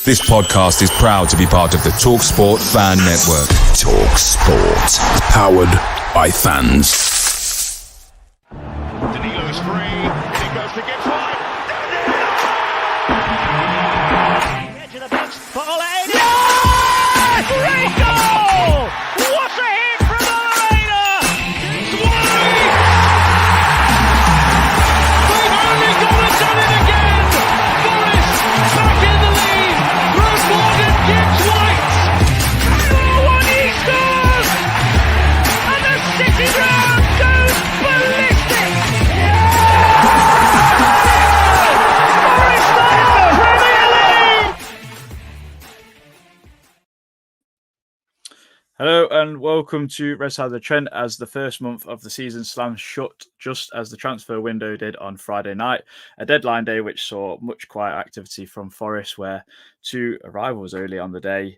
This podcast is proud to be part of the TalkSport Fan Network. TalkSport. Powered by fans. Danilo's free. He goes to Gibbs White. Edge of the box. Foley. Yes! Great goal! What a hit from Moreno! Gibbs White! We've only got to done it again! Forest back in the lead. Rewarded Gibbs White. Oh, what he scores! And the City ground goes ballistic! Hello and welcome to Red Side of the Trent as the first month of the season slams shut just as the transfer window did on Friday night, a deadline day which saw much quiet activity from Forest, where two arrivals early on the day.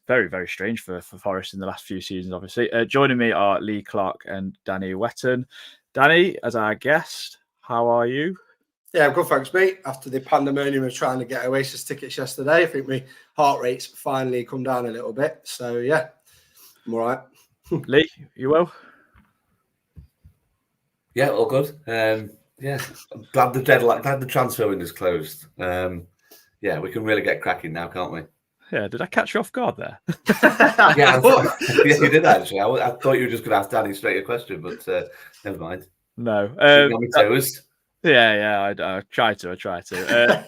Very, very strange for Forest in the last few seasons, obviously. Joining me are Lee Clark and Danny Wetton. Danny, as our guest, how are you? Yeah, I'm good, thanks, mate. After the pandemonium of trying to get Oasis tickets yesterday, I think my heart rate's finally come down a little bit. So, yeah, I'm all right. Lee, you well? Yeah, all good. Yeah, I'm glad the transfer window's closed. Yeah, we can really get cracking now, can't we? Yeah, did I catch you off guard there? Yeah, you did actually. I thought you were just going to ask Danny straight a question, but never mind. No. Yeah, I try to.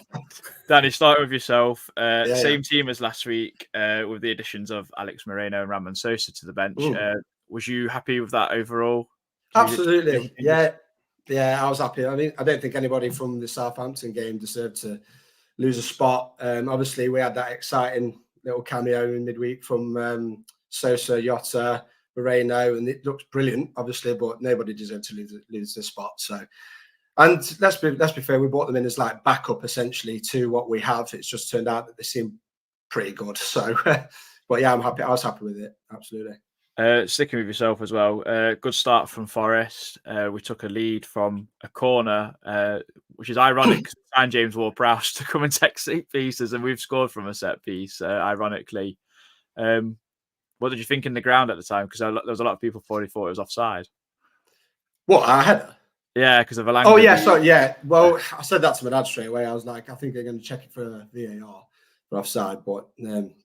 Danny, start with yourself. Same team as last week, with the additions of Alex Moreno and Ramon Sosa to the bench. Was you happy with that overall? Absolutely. Yeah, I was happy. I mean, I don't think anybody from the Southampton game deserved to lose a spot. Obviously, we had that exciting little cameo in midweek from Sosa, Jota, Moreno, and it looks brilliant, obviously, but nobody deserved to lose the spot. So. And let's be fair, we brought them in as like backup essentially to what we have. It's just turned out that they seem pretty good. So, but yeah, I'm happy. I was happy with it. Absolutely. Sticking with yourself as well. Good start from Forest. We took a lead from a corner, which is ironic because we signed James Ward-Prowse to come and take set pieces, and we've scored from a set piece, ironically. What did you think in the ground at the time? Because there was a lot of people thought it was offside. What, our header? Yeah, because of Elanga. Oh, yeah, sorry, yeah. Well, I said that to my dad straight away. I was like, I think they're going to check it for VAR for offside, but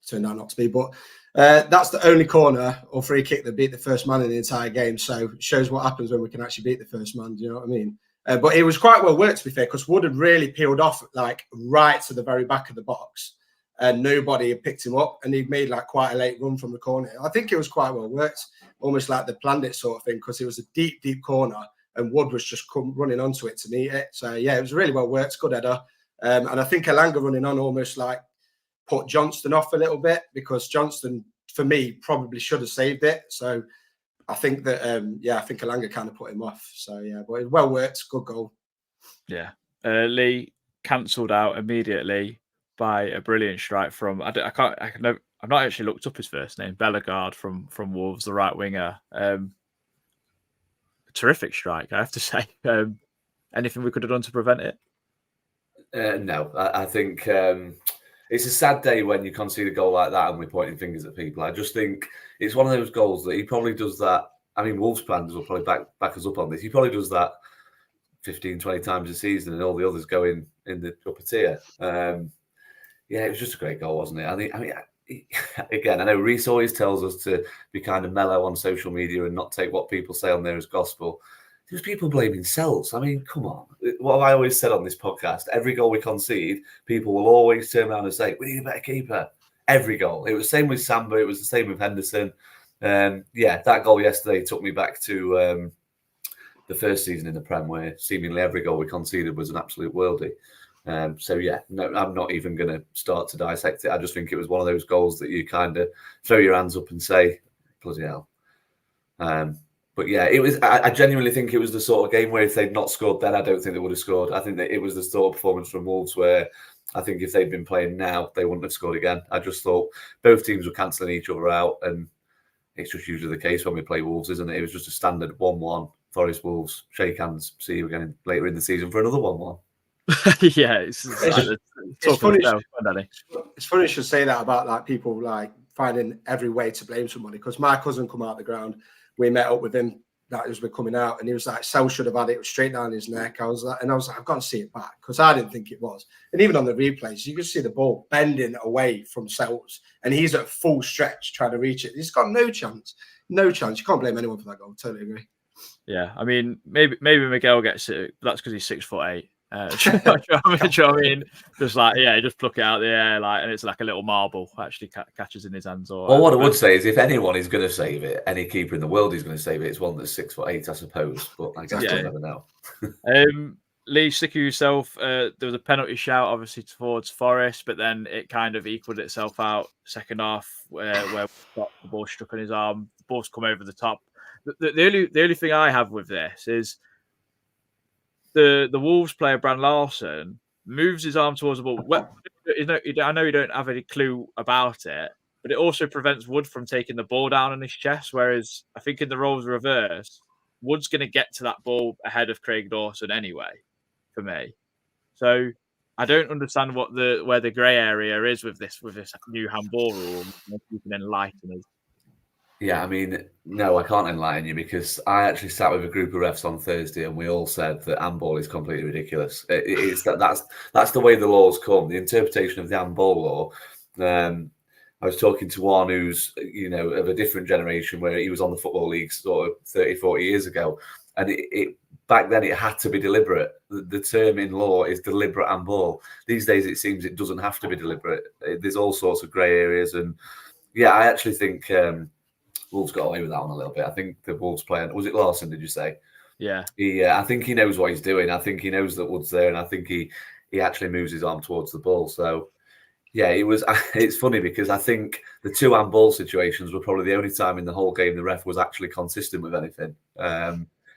turned out not to be. But that's the only corner or free kick that beat the first man in the entire game. So it shows what happens when we can actually beat the first man. Do you know what I mean? But it was quite well worked, to be fair, because Wood had really peeled off like right to the very back of the box, and nobody had picked him up, and he'd made like quite a late run from the corner. I think it was quite well worked, almost like they planned it sort of thing, because it was a deep, deep corner. And Wood was just running onto it to meet it. So, yeah, it was really well worked. Good header. And I think Elanga running on almost like put Johnston off a little bit, because Johnston, for me, probably should have saved it. So I think that, I think Elanga kind of put him off. So, yeah, but it was well worked. Good goal. Yeah. Lee cancelled out immediately by a brilliant strike from, I've not actually looked up his first name, Bellegarde from Wolves, the right winger. Terrific strike, I have to say. Anything we could have done to prevent it? No, I think it's a sad day when you concede a goal like that and we're pointing fingers at people. I just think it's one of those goals that he probably does that. I mean, Wolves fans will probably back us up on this. He probably does that 15, 20 times a season, and all the others go in the upper tier. Yeah, it was just a great goal, wasn't it? I mean, again, I know Reece always tells us to be kind of mellow on social media and not take what people say on there as gospel. There's people blaming Celts. I mean, come on. What have I always said on this podcast? Every goal we concede, people will always turn around and say, we need a better keeper. Every goal. It was the same with Samba. It was the same with Henderson. Yeah, that goal yesterday took me back to the first season in the Prem, where seemingly every goal we conceded was an absolute worldie. So, yeah, no, I'm not even going to start to dissect it. I just think it was one of those goals that you kind of throw your hands up and say, bloody hell. But, yeah, it was. I genuinely think it was the sort of game where if they'd not scored then, I don't think they would have scored. I think that it was the sort of performance from Wolves where I think if they'd been playing now, they wouldn't have scored again. I just thought both teams were cancelling each other out, and it's just usually the case when we play Wolves, isn't it? It was just a standard 1-1, Forest Wolves, shake hands, see you again later in the season for another 1-1. Yeah, it's Talk for yourself, Danny. It's funny you should say that about like people like finding every way to blame somebody, because my cousin come out the ground. We met up with him that was coming out, and he was like, Sel should have had it straight down his neck. I was like, I've got to see it back, because I didn't think it was. And even on the replays, you can see the ball bending away from Sel's, and he's at full stretch trying to reach it. He's got no chance. No chance. You can't blame anyone for that goal. Totally agree. Yeah, I mean, maybe Miguel gets it. That's because he's 6'8". Do you know what I mean? Just like, yeah, just pluck it out of the air, like, and it's like a little marble actually catches in his hands. Or well, what I would say is, if anyone is going to save it, any keeper in the world is going to save it. It's one that's 6'8", I suppose. But I guess you'll never know. Lee, stick with yourself. There was a penalty shout, obviously, towards Forest, but then it kind of equaled itself out second half, where the ball struck on his arm. The ball's come over the top. The only thing I have with this is the Wolves player, Bran Larson, moves his arm towards the ball. I know you don't have any clue about it, but it also prevents Wood from taking the ball down on his chest. Whereas I think in the roles reverse, Wood's going to get to that ball ahead of Craig Dawson anyway, for me. So I don't understand where the grey area is with this new handball rule. You can enlighten us. Yeah, I mean, no, I can't enlighten you, because I actually sat with a group of refs on Thursday, and we all said that handball is completely ridiculous. That's the way the laws come. The interpretation of the handball law. I was talking to one who's, of a different generation, where he was on the Football League sort of 30, 40 years ago, and back then it had to be deliberate. The term in law is deliberate handball. These days it seems it doesn't have to be deliberate. There's all sorts of grey areas, and yeah, I actually think Wolves got away with that one a little bit. I think the Wolves player, was it Larson, did you say? Yeah. I think he knows what he's doing. I think he knows that Wood's there, and I think he actually moves his arm towards the ball. So, yeah, it's funny, because I think the two handball situations were probably the only time in the whole game the ref was actually consistent with anything.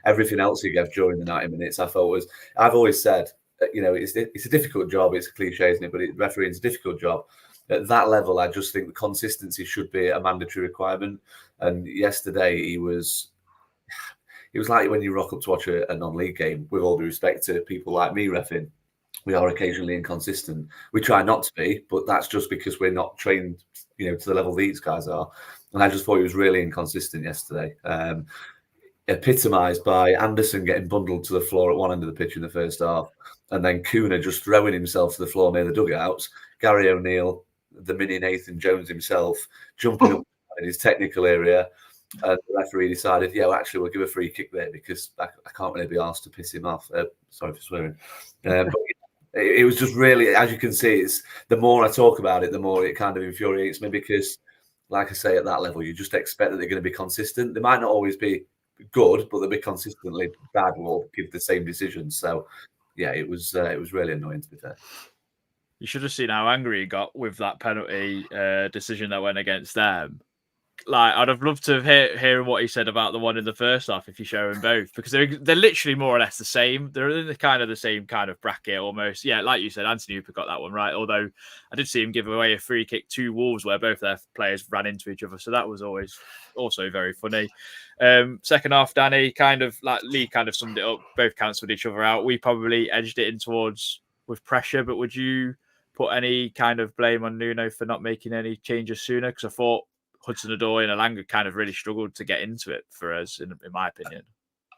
Everything else he gave during the 90 minutes, I thought I've always said, it's a difficult job. It's a cliche, isn't it? But refereeing is a difficult job. At that level, I just think the consistency should be a mandatory requirement. And yesterday, it was like when you rock up to watch a non-league game, with all due respect to people like me reffing, we are occasionally inconsistent. We try not to be, but that's just because we're not trained, to the level these guys are. And I just thought he was really inconsistent yesterday. Epitomised by Anderson getting bundled to the floor at one end of the pitch in the first half, and then Kuna just throwing himself to the floor near the dugouts. Gary O'Neill, the mini Nathan Jones himself, jumping up in his technical area, and the referee decided, actually, we'll give a free kick there, because I can't really be asked to piss him off. Sorry for swearing. But it was just really, as you can see, it's the more I talk about it, the more it kind of infuriates me, because, like I say, at that level, you just expect that they're going to be consistent. They might not always be good, but they'll be consistently bad or give the same decisions. So, yeah, it was really annoying, to be fair. You should have seen how angry he got with that penalty decision that went against them. Like, I'd have loved to hear what he said about the one in the first half if you show him both, because they're literally more or less the same. They're in the same kind of bracket almost. Yeah, like you said, Anthony Hooper got that one right. Although I did see him give away a free kick to Wolves where both their players ran into each other. So that was always also very funny. Second half, Danny, kind of like Lee kind of summed it up. Both cancelled each other out. We probably edged it in towards with pressure, but would you put any kind of blame on Nuno for not making any changes sooner? Because I thought HudsonOdoi and Elanga kind of really struggled to get into it for us, in my opinion.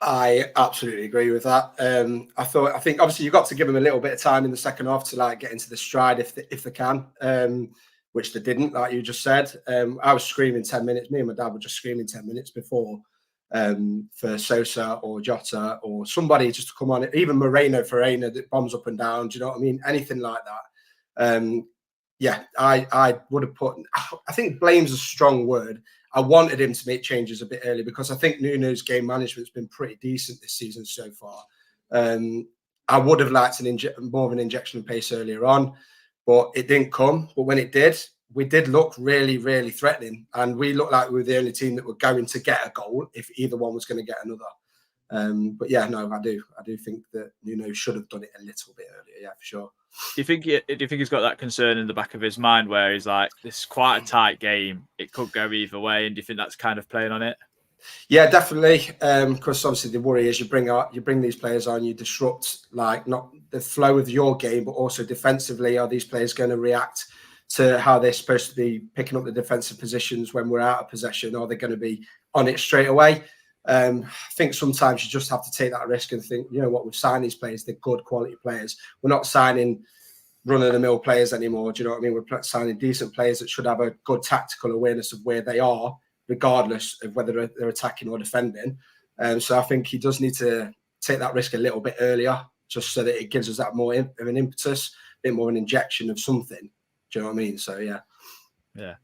I absolutely agree with that. I think obviously you've got to give them a little bit of time in the second half to like get into the stride if they can, which they didn't, like you just said. I was screaming 10 minutes. Me and my dad were just screaming 10 minutes before for Sosa or Jota or somebody just to come on. Even Moreno for Aina that bombs up and down. Do you know what I mean? Anything like that. Yeah, I would have put. I think blame's a strong word. I wanted him to make changes a bit early because I think Nuno's game management's been pretty decent this season so far. I would have liked more of an injection of pace earlier on, but it didn't come. But when it did, we did look really, really threatening, and we looked like we were the only team that were going to get a goal if either one was going to get another. But yeah, no, I do think that Nuno should have done it a little bit earlier. Yeah, for sure. Do you think he's got that concern in the back of his mind where he's like, this is quite a tight game, it could go either way, and do you think that's kind of playing on it? Yeah, definitely. Because obviously the worry is you bring these players on, you disrupt like not the flow of your game, but also defensively. Are these players going to react to how they're supposed to be picking up the defensive positions when we're out of possession? Or are they going to be on it straight away? I think sometimes you just have to take that risk and think, you know what, we've signed these players, they're good quality players. We're not signing run-of-the-mill players anymore. Do you know what I mean? We're signing decent players that should have a good tactical awareness of where they are, regardless of whether they're attacking or defending. So I think he does need to take that risk a little bit earlier, just so that it gives us that more of an impetus, a bit more of an injection of something. Do you know what I mean? So, yeah. Yeah.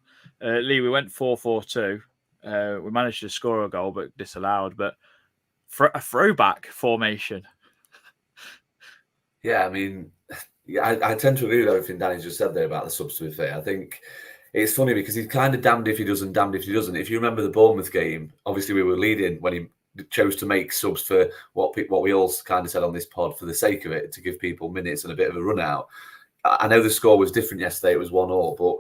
Lee, we went 4-4-2. We managed to score a goal, but disallowed. But for a throwback formation. Yeah, I mean, I tend to agree with everything Danny's just said there about the subs, to be fair. I think it's funny because he's kind of damned if he does and damned if he doesn't. If you remember the Bournemouth game, obviously we were leading when he chose to make subs for what we all kind of said on this pod for the sake of it, to give people minutes and a bit of a run out. I know the score was different yesterday; it was 1-1. But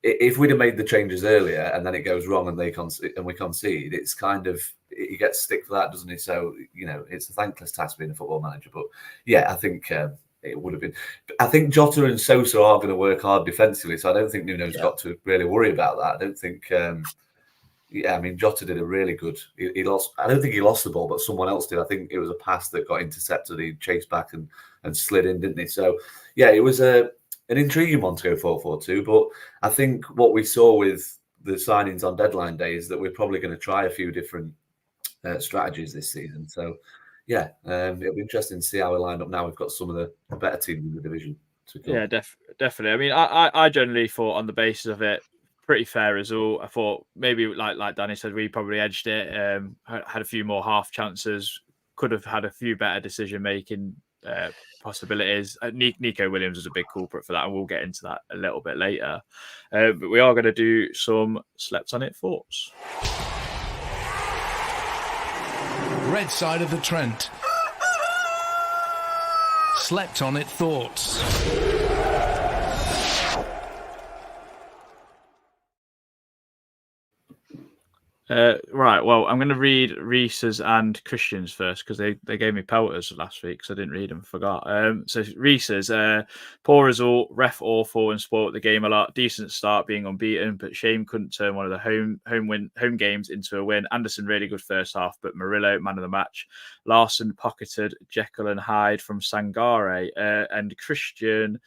if we'd have made the changes earlier and then it goes wrong and we concede, it's kind of he gets stick for that, doesn't he? So it's a thankless task being a football manager. But yeah, I think it would have been. I think Jota and Sosa are going to work hard defensively, so I don't think Nuno's got to really worry about that. I don't think. I mean, Jota did a really good. He lost. I don't think he lost the ball, but someone else did. I think it was a pass that got intercepted. He chased back and slid in, didn't he? So yeah, it was an intriguing one to go 4-4-2. But I think what we saw with the signings on deadline day is that we're probably going to try a few different strategies this season. So yeah, it'll be interesting to see how we line up now. We've got some of the better teams in the division to come. Yeah, definitely. I mean, I generally thought on the basis of it, pretty fair result. I thought maybe like Danny said, we probably edged it. Had a few more half chances. Could have had a few better decision making possibilities. Nico Williams was a big culprit for that, and we'll get into that a little bit later. But we are going to do some slept on it thoughts. Red side of the Trent. Slept on it thoughts. Right, well, I'm going to read Reese's and Christian's first because they gave me pelters last week because I didn't read them, forgot. So Reese's, poor result, ref awful and spoiled the game a lot. Decent start being unbeaten, but shame couldn't turn one of the home games into a win. Anderson really good first half, but Murillo man of the match. Larson pocketed Jekyll and Hyde from Sangare, and Christian.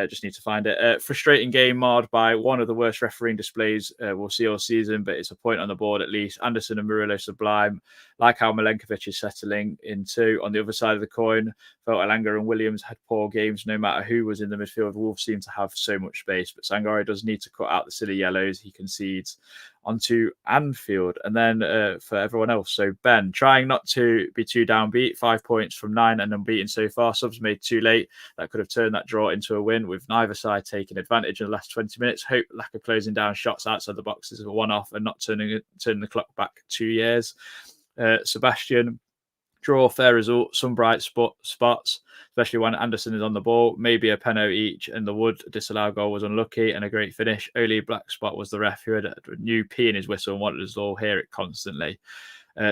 Just need to find it. Frustrating game marred by one of the worst refereeing displays we'll see all season, but it's a point on the board at least. Anderson and Murillo sublime. Like how Milenkovic is settling in too. On the other side of the coin, felt Elanga and Williams had poor games no matter who was in the midfield. Wolves seem to have so much space, but Sangare does need to cut out the silly yellows he concedes onto Anfield. And then for everyone else, so Ben, trying not to be too downbeat, 5 points from 9 and unbeaten so far. Subs made too late. That could have turned that draw into a win, with neither side taking advantage in the last 20 minutes. Hope lack of closing down shots outside the boxes is a one-off and not turning the clock back 2 years. Sebastian, draw, fair result, some bright spots, especially when Anderson is on the ball. Maybe a penalty each, and the Wood disallowed goal was unlucky and a great finish. Only black spot was the ref, who had a new pee in his whistle and wanted us all hear it constantly.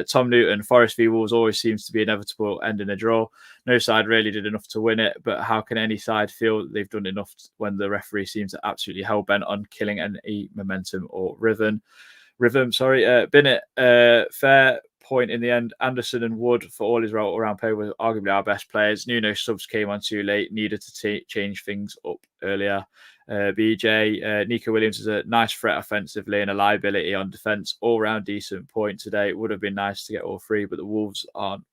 Tom Newton, Forest v Wolves always seems to be inevitable end in a draw. No side really did enough to win it, but how can any side feel they've done enough when the referee seems absolutely hell-bent on killing any momentum or rhythm? Bennett, fair point in the end. Anderson and Wood, for all his all-around play, were arguably our best players. Nuno subs came on too late, needed to change things up earlier. BJ, Nico Williams is a nice threat offensively and a liability on defence. All-round decent point today. It would have been nice to get all three, but the Wolves aren't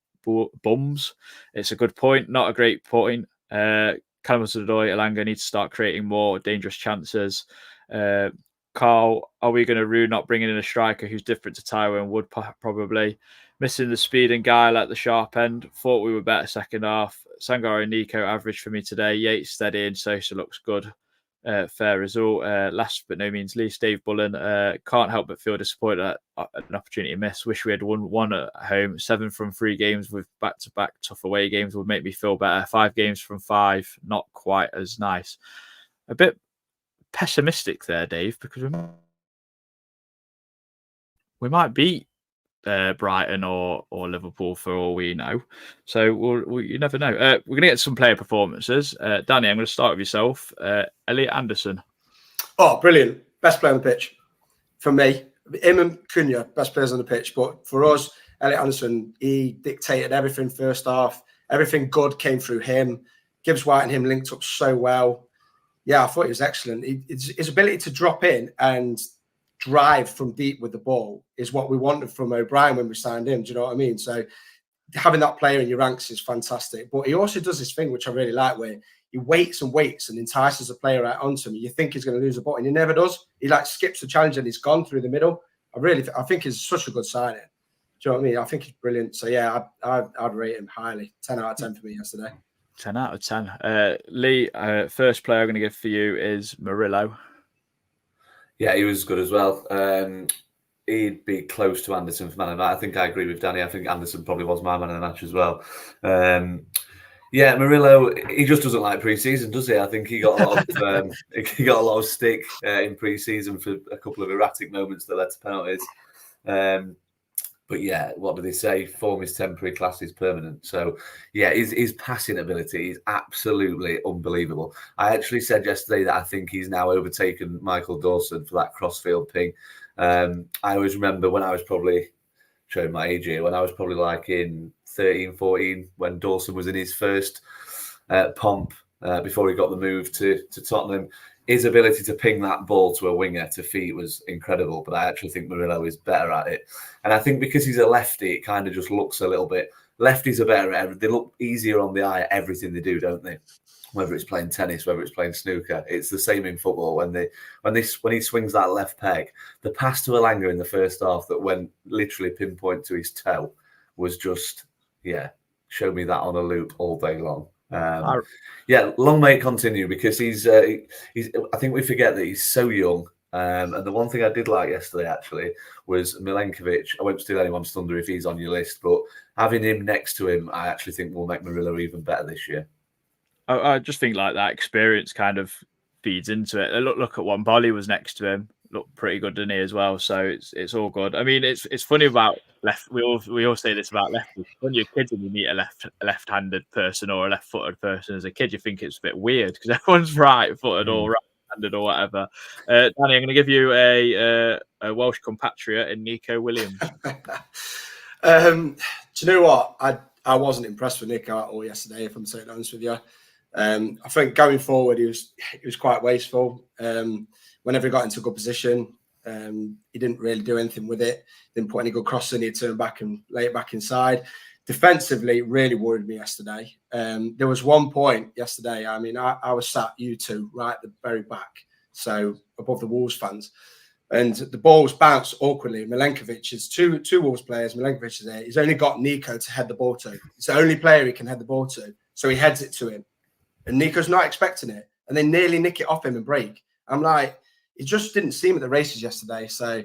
bums. It's a good point, not a great point. Callum HudsonOdoi, Elanga need to start creating more dangerous chances. Carl, are we going to rue not bringing in a striker who's different to Tywin Wood? Probably. Missing the speed and guile at the sharp end. Thought we were better second half. Sangare and Nico average for me today. Yates steady and Sosa looks good. Fair result. Last but no means least, Dave Bullen. Can't help but feel disappointed at an opportunity missed. Wish we had won one at home. 7 from 3 games with back-to-back tough away games would make me feel better. 5 games from 5, not quite as nice. A bit pessimistic there, Dave, because we might beat Brighton or Liverpool for all we know. So you never know. We're going to get some player performances. Danny, I'm going to start with yourself. Elliot Anderson. Oh, brilliant. Best player on the pitch for me. Him and Cunha, best players on the pitch. But for us, Elliot Anderson, he dictated everything first half. Everything good came through him. Gibbs White and him linked up so well. Yeah, I thought he was excellent. His ability to drop in and drive from deep with the ball is what we wanted from O'Brien when we signed him. Do you know what I mean? So having that player in your ranks is fantastic. But he also does this thing, which I really like, where he waits and entices the player right onto him. You think he's going to lose the ball, and he never does. He skips the challenge and he's gone through the middle. I think he's such a good signing. Do you know what I mean? I think he's brilliant. So yeah, I'd rate him highly. 10 out of 10 for me yesterday. 10 out of 10. Lee, first player I'm going to give for you is Murillo. Yeah, he was good as well. He'd be close to Anderson for man of the match. I think I agree with Danny. I think Anderson probably was my man of the match as well. Yeah, Murillo, he just doesn't like pre-season, does he? I think he got a lot of stick in pre-season for a couple of erratic moments that led to penalties. But yeah, what do they say? Form is temporary, class is permanent. So yeah, his passing ability is absolutely unbelievable. I actually said yesterday that I think he's now overtaken Michael Dawson for that crossfield ping. I always remember when I was probably, showing my age here, when I was probably like in 13, 14, when Dawson was in his first pomp before he got the move to Tottenham. His ability to ping that ball to a winger to feet was incredible, but I actually think Murillo is better at it. And I think because he's a lefty, it kind of just looks a little bit... Lefties are better at everything. They look easier on the eye at everything they do, don't they? Whether it's playing tennis, whether it's playing snooker. It's the same in football. When he swings that left peg, the pass to Elanga in the first half that went literally pinpoint to his toe was just, show me that on a loop all day long. Long may it continue, because he's. I think we forget that he's so young. And the one thing I did like yesterday actually was Milenkovic. I won't steal anyone's thunder if he's on your list, but having him next to him, I actually think will make Murillo even better this year. I just think like that experience kind of feeds into it. Look at one. Bolly was next to him. Looked pretty good, didn't he, as well? So it's all good. I mean, it's funny about left. We all say this about lefties. When you're kids and you meet a left-handed person or a left-footed person as a kid, you think it's a bit weird because everyone's right-footed or right-handed or whatever. Danny, I'm going to give you a Welsh compatriot in Nico Williams. Do you know what? I wasn't impressed with Nico at all yesterday, if I'm saying honest with you. I think going forward, he was quite wasteful. Whenever he got into a good position, he didn't really do anything with it. Didn't put any good cross in. He'd turn back and lay it back inside. Defensively, it really worried me yesterday. There was one point yesterday. I mean, I was sat U2 right at the very back, so above the Wolves fans, and the balls bounced awkwardly. Milenkovic is two Wolves players. Milenkovic is there. He's only got Nico to head the ball to. It's the only player he can head the ball to, so he heads it to him. And Nico's not expecting it. And they nearly nick it off him and break. I'm like, he just didn't see him at the races yesterday. So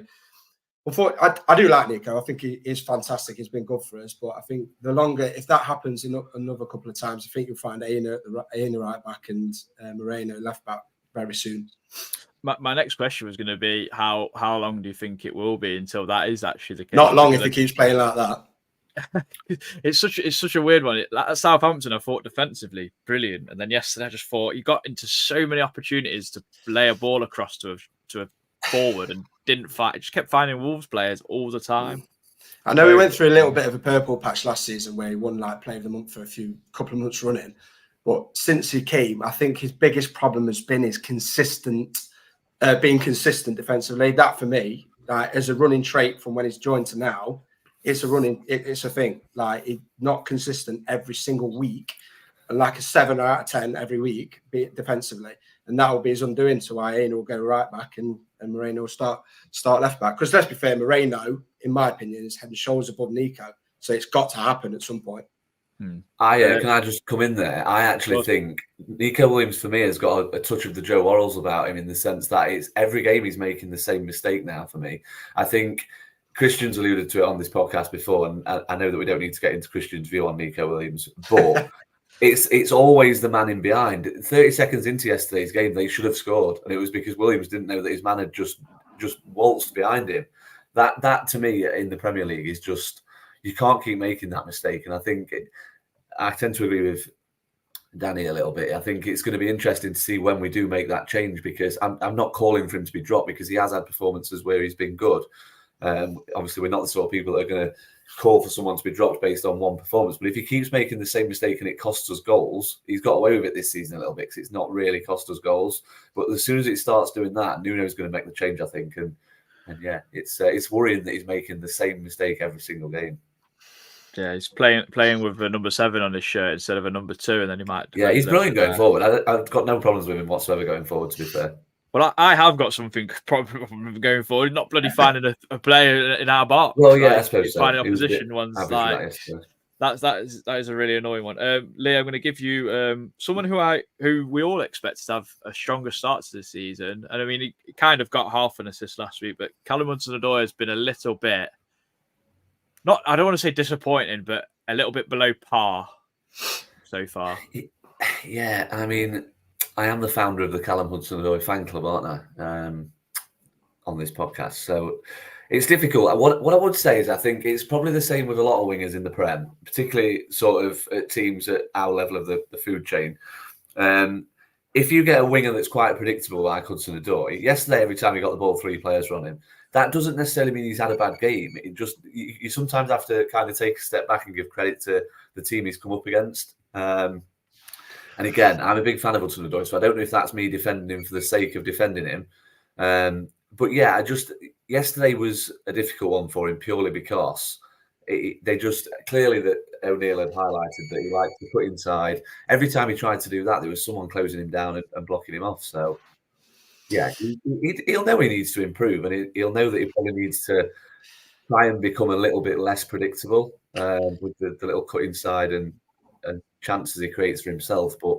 I do like Nico. I think he is fantastic. He's been good for us. But I think if that happens in another couple of times, I think you'll find Aina right back and Moreno left back very soon. My next question was going to be how long do you think it will be until that is actually the case? Not long if he keeps playing like that. It's such a weird one. At Southampton, I thought defensively brilliant, and then yesterday I just thought he got into so many opportunities to lay a ball across to a forward and didn't fight. He just kept finding Wolves players all the time. I know he went through a little bit of a purple patch last season where he won like Player of the Month for a couple of months running, but since he came, I think his biggest problem has been his being consistent defensively. That for me, like as a running trait from when he's joined to now. It's a thing. Like he's not consistent every single week, and like a 7 out of 10 every week, be it defensively, and that will be his undoing. So Aina will go right back, and Moreno will start left back. Because let's be fair, Moreno, in my opinion, is head and shoulders above Nico, so it's got to happen at some point. Can I just come in there? I actually think Nico Williams for me has got a touch of the Joe Worrells about him in the sense that it's every game he's making the same mistake now. For me, I think. Christian's alluded to it on this podcast before, and I know that we don't need to get into Christian's view on Nico Williams, but it's always the man in behind. 30 seconds into yesterday's game, they should have scored, and it was because Williams didn't know that his man had just waltzed behind him. That to me in the Premier League is just, you can't keep making that mistake. And I think I tend to agree with Danny a little bit. I think it's going to be interesting to see when we do make that change, because I'm not calling for him to be dropped, because he has had performances where he's been good. Obviously, we're not the sort of people that are going to call for someone to be dropped based on one performance. But if he keeps making the same mistake and it costs us goals, he's got away with it this season a little bit because it's not really cost us goals. But as soon as it starts doing that, Nuno's going to make the change, I think. And yeah, it's worrying that he's making the same mistake every single game. Yeah, he's playing with a number 7 on his shirt instead of a number 2, and then he might. Yeah, he's brilliant going forward. I've got no problems with him whatsoever going forward, to be fair. Well, I have got something problem going forward. Not bloody finding a player in our box. Well, yeah, I suppose so. Finding opposition ones like that is a really annoying one. Lee, I'm going to give you someone who we all expect to have a stronger start to the season. And I mean, he kind of got half an assist last week, but Callum HudsonOdoi has been a little bit, I don't want to say disappointing, but a little bit below par so far. Yeah, I mean, I am the founder of the Callum HudsonOdoi fan club, aren't I? On this podcast. So it's difficult. What I would say is I think it's probably the same with a lot of wingers in the Prem, particularly sort of at teams at our level of the food chain. If you get a winger that's quite predictable like HudsonOdoi, yesterday every time he got the ball, 3 players were on him. That doesn't necessarily mean he's had a bad game. It just you sometimes have to kind of take a step back and give credit to the team he's come up against. And again, I'm a big fan of HudsonOdoi, so I don't know if that's me defending him for the sake of defending him. But yeah, yesterday was a difficult one for him purely because they just clearly that O'Neill had highlighted that he liked to put inside. Every time he tried to do that, there was someone closing him down and blocking him off. So yeah, he'll know he needs to improve, and he'll know that he probably needs to try and become a little bit less predictable with the little cut inside and chances he creates for himself. But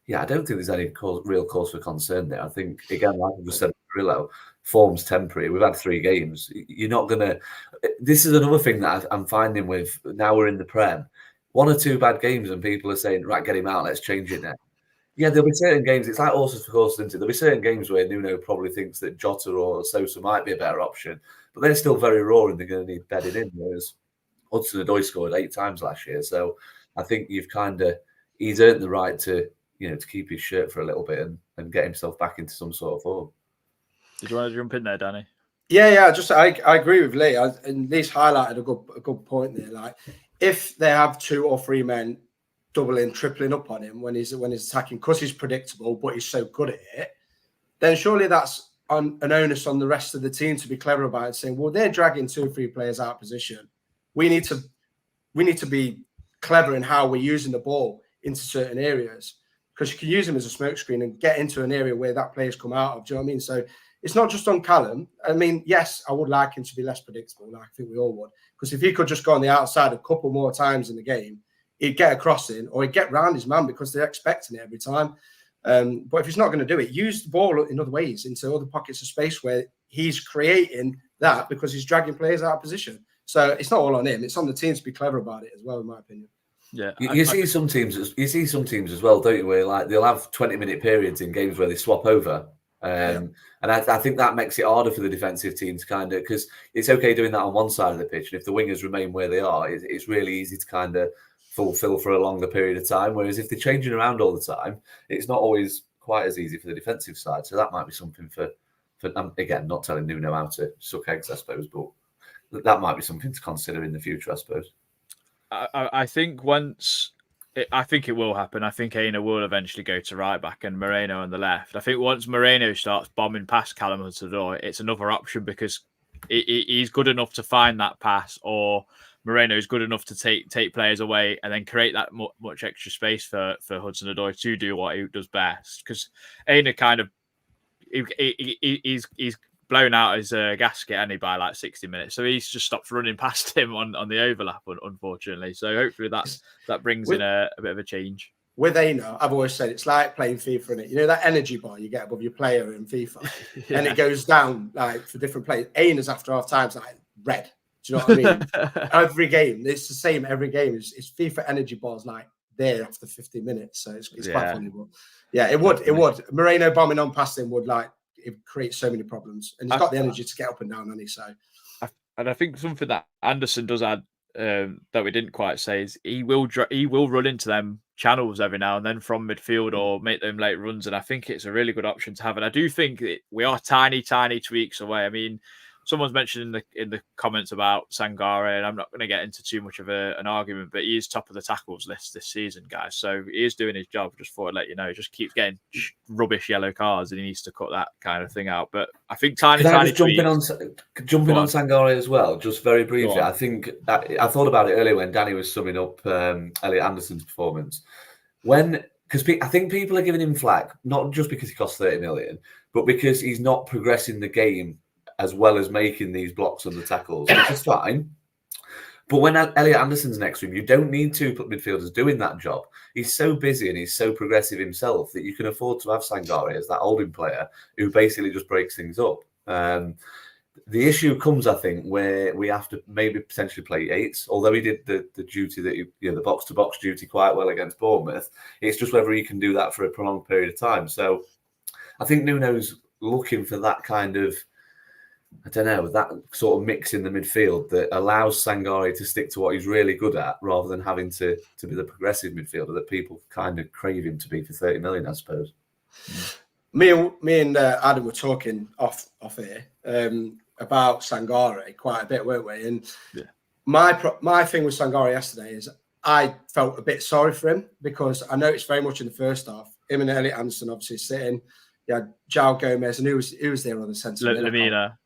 yeah, I don't think there's any real cause for concern there. I think, again, like I just said, Murillo, form's temporary. We've had 3 games. You're not going to... This is another thing that I'm finding with... Now we're in the Prem. 1 or 2 bad games and people are saying, right, get him out, let's change it now. Yeah, there'll be certain games. It's like horses for courses, isn't it? There'll be certain games where Nuno probably thinks that Jota or Sosa might be a better option, but they're still very raw and they're going to need bedding in, whereas HudsonOdoi scored 8 times last year. So I think he's earned the right to keep his shirt for a little bit and get himself back into some sort of form. Did you want to jump in there, Danny? Yeah. I agree with Lee. And Lee's highlighted a good point there. Like, if they have 2 or 3 men doubling, tripling up on him when he's attacking, because he's predictable, but he's so good at it, then surely that's an onus on the rest of the team to be clever about it, saying, well, they're dragging 2 or 3 players out of position. We need to be clever in how we're using the ball into certain areas, because you can use him as a smokescreen and get into an area where that player's come out of. Do you know what I mean? So it's not just on Callum. I mean, yes, I would like him to be less predictable. Like I think we all would, because if he could just go on the outside a couple more times in the game, he'd get a crossing or he'd get round his man because they're expecting it every time. But if he's not going to do it, use the ball in other ways into other pockets of space where he's creating that because he's dragging players out of position. So it's not all on him; it's on the team to be clever about it as well, in my opinion. Yeah, you see some teams as well, don't you? Where like they'll have 20-minute periods in games where they swap over, and I think that makes it harder for the defensive team to kind of, because it's okay doing that on one side of the pitch, and if the wingers remain where they are, it's really easy to kind of fulfill for a longer period of time. Whereas if they're changing around all the time, it's not always quite as easy for the defensive side. So that might be something for again, not telling Nuno how to suck eggs, I suppose, but that might be something to consider in the future, I suppose. I think I think it will happen. I think Aina will eventually go to right back and Moreno on the left. I think once Moreno starts bombing past Callum HudsonOdoi, it's another option because he's good enough to find that pass, or Moreno is good enough to take players away and then create that much extra space for HudsonOdoi to do what he does best. Because Aina kind of he's blown out his gasket, and he by like 60 minutes, so he's just stopped running past him on the overlap, unfortunately. So hopefully that brings in a bit of a change. With Aina, I've always said it's like playing FIFA, innit? You know that energy bar you get above your player in FIFA, and it goes down like for different players. Aina's after half time's like red. Do you know what I mean? Every game, it's the same. Every game is FIFA energy bars like there after 50 minutes. So it's quite funny. But yeah, it would. Moreno bombing on past him would it creates so many problems, and he's got the energy to get up and down, hasn't he? So And I think something that Anderson does add that we didn't quite say is he will run into them channels every now and then from midfield or make them late runs, and I think it's a really good option to have. And I do think we are tiny tweaks away. I mean, someone's mentioned in the comments about Sangare, and I'm not going to get into too much of an argument, but he is top of the tackles list this season, guys. So he is doing his job. Just thought I'd let you know. He just keeps getting rubbish yellow cards, and he needs to cut that kind of thing out. But I think tiny jumping on Sangare as well, just very briefly. I think I thought about it earlier when Danny was summing up Elliot Anderson's performance. Because I think people are giving him flack, not just because he cost 30 million, but because he's not progressing the game as well as making these blocks on the tackles, which is fine. But when Elliot Anderson's next to him, you don't need two midfielders doing that job. He's so busy and he's so progressive himself that you can afford to have Sangare as that holding player who basically just breaks things up. The issue comes, I think, where we have to maybe potentially play eights. Although he did the duty that the box-to-box duty quite well against Bournemouth, it's just whether he can do that for a prolonged period of time. So I think Nuno's looking for that kind of, I don't know, that sort of mix in the midfield that allows Sangare to stick to what he's really good at rather than having to be the progressive midfielder that people kind of crave him to be for 30 million, I suppose. Me and Adam were talking off here about Sangare quite a bit, weren't we? And my thing with Sangare yesterday is I felt a bit sorry for him because I noticed very much in the first half, him and Elliot Anderson obviously sitting. Yeah, João Gomez and who was there on the centre? Lamina.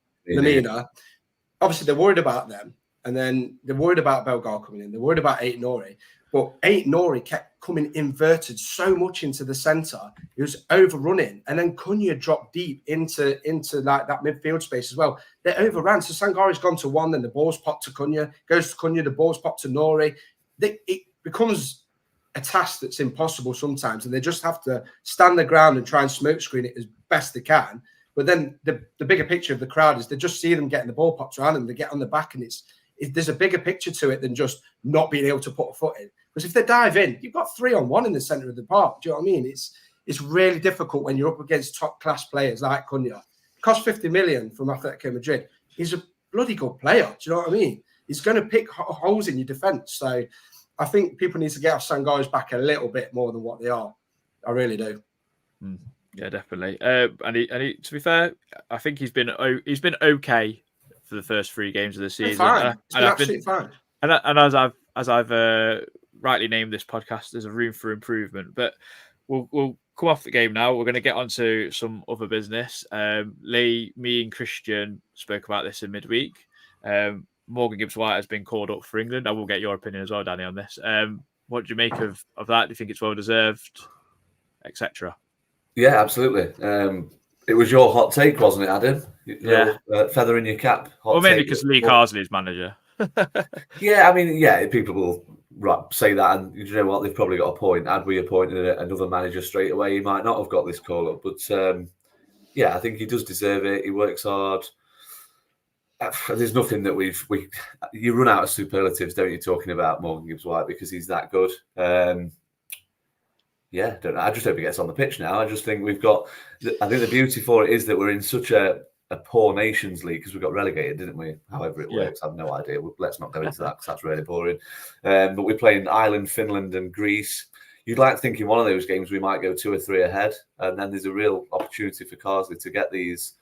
Obviously, they're worried about them, and then they're worried about Bagnall coming in. They're worried about Aït-Nouri, but Aït-Nouri kept coming inverted so much into the centre. He was overrunning, and then Cunha dropped deep into like that midfield space as well. They overran. So Sangare's gone to one, then the ball's popped to Cunha, goes to Cunha, the ball's popped to Nouri. It becomes a task that's impossible sometimes, and they just have to stand their ground and try and smoke screen it as best they can. But then the bigger picture of the crowd is they just see them getting the ball popped around them, they get on the back, and there's a bigger picture to it than just not being able to put a foot in. Because if they dive in, you've got 3-on-1 in the centre of the park. Do you know what I mean? It's really difficult when you're up against top class players like Cunha. Cost 50 million from Atletico Madrid. He's a bloody good player. Do you know what I mean? He's going to pick holes in your defence. So I think people need to get off Sangare's back a little bit more than what they are. I really do. Yeah, definitely. And he, to be fair, I think he's been okay for the first 3 games of the season. Fine. Absolutely fine. And as I've rightly named this podcast, there's a room for improvement. But we'll come off the game now. We're going to get onto some other business. Lee, me, and Christian spoke about this in midweek. Morgan Gibbs White has been called up for England. I will get your opinion as well, Danny, on this. What do you make of that? Do you think it's well deserved, etc.? Yeah, absolutely. It was your hot take, wasn't it, Adam? Feather in your cap. Well, maybe because Lee Carsley is manager. Yeah, I mean, people will say that, and you know what? They've probably got a point. Had we appointed another manager straight away, he might not have got this call up. But I think he does deserve it. He works hard. There's nothing that you run out of superlatives, don't you, talking about Morgan Gibbs White because he's that good. Don't know. I just hope he gets on the pitch now. I just think we've got. I think the beauty for it is that we're in such a poor Nations League because we got relegated, didn't we? However it works, I have no idea. Let's not go into that because that's really boring. But we're playing Ireland, Finland, and Greece. You'd like to think in one of those games we might go 2 or 3 ahead, and then there's a real opportunity for Carsley to get these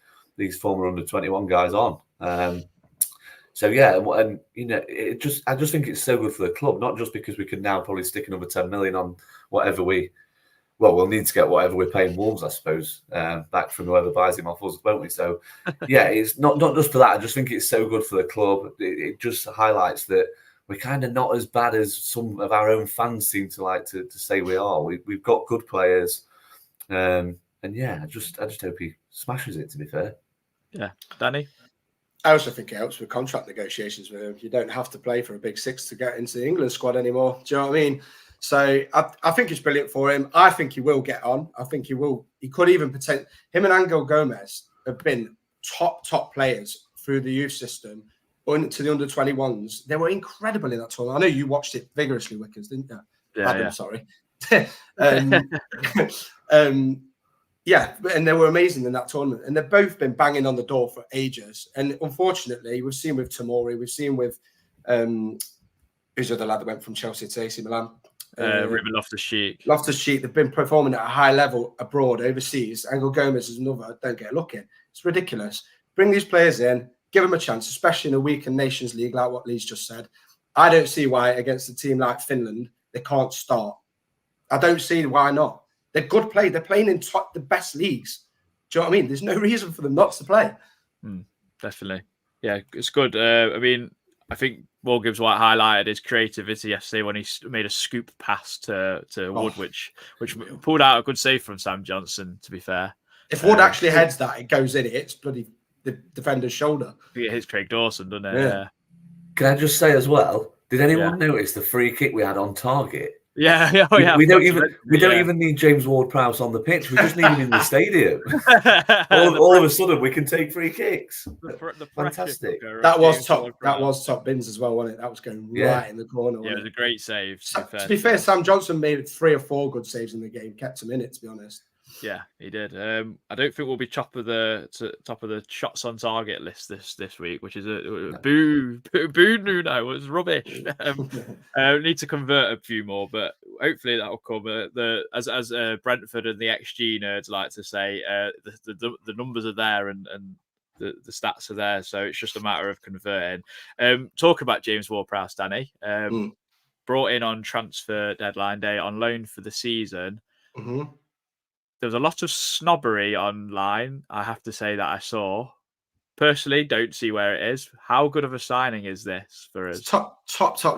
former under-21 guys on. And I just think it's so good for the club, not just because we can now probably stick another 10 million on whatever we'll need to get whatever we're paying Wolves, I suppose, back from whoever buys him off us, won't we? So, it's not just for that. I just think it's so good for the club. It just highlights that we're kind of not as bad as some of our own fans seem to like to say we are. We've got good players, I just hope he smashes it. To be fair, yeah, Danny. I also think it helps with contract negotiations with him. You don't have to play for a big 6 to get into the England squad anymore. Do you know what I mean? So I think it's brilliant for him. I think he will get on. I think he will. He could even pretend. Him and Angel Gomez have been top players through the youth system to the under-21s. They were incredible in that tournament. I know you watched it vigorously, Wickers, didn't you? Yeah, Adam, sorry. Yeah, and they were amazing in that tournament. And they've both been banging on the door for ages. And unfortunately, we've seen with Tomori, we've seen with who's the other lad that went from Chelsea to AC Milan? Ruben Loftus-Cheek. Loftus-Cheek, they've been performing at a high level abroad, overseas. Angel Gomez is another, don't get a look in. It's ridiculous. Bring these players in, give them a chance, especially in a weakened Nations League, like what Lee's just said. I don't see why against a team like Finland, they can't start. I don't see why not. They're good play. They're playing in the best leagues. Do you know what I mean? There's no reason for them not to play. Definitely. Yeah, it's good. I mean, I think Gibbs White highlighted his creativity yesterday when he made a scoop pass to Wood, which pulled out a good save from Sam Johnson, to be fair. If Wood actually heads that, it goes in, it's bloody the defender's shoulder. It hits Craig Dawson, doesn't it? Yeah. Can I just say as well, did anyone notice the free kick we had on target? Yeah. We don't even need James Ward-Prowse on the pitch. We just need him in the stadium. all of a sudden, we can take free kicks. Fantastic. That was top bins as well, wasn't it? That was going right in the corner. Yeah, it was a great save. To be fair, Sam Johnson made 3 or 4 good saves in the game, kept him in it, to be honest. Yeah, he did. I don't think we'll be top of the shots on target list this week, which is a boo Nuno. It was rubbish. Need to convert a few more, but hopefully that'll come. As Brentford and the XG nerds like to say, the numbers are there and the stats are there, so it's just a matter of converting. Talk about James Ward-Prowse, Danny. Brought in on transfer deadline day on loan for the season. Mm-hmm. There was a lot of snobbery online, I have to say, that I saw. Personally, don't see where it is. How good of a signing is this for us? Top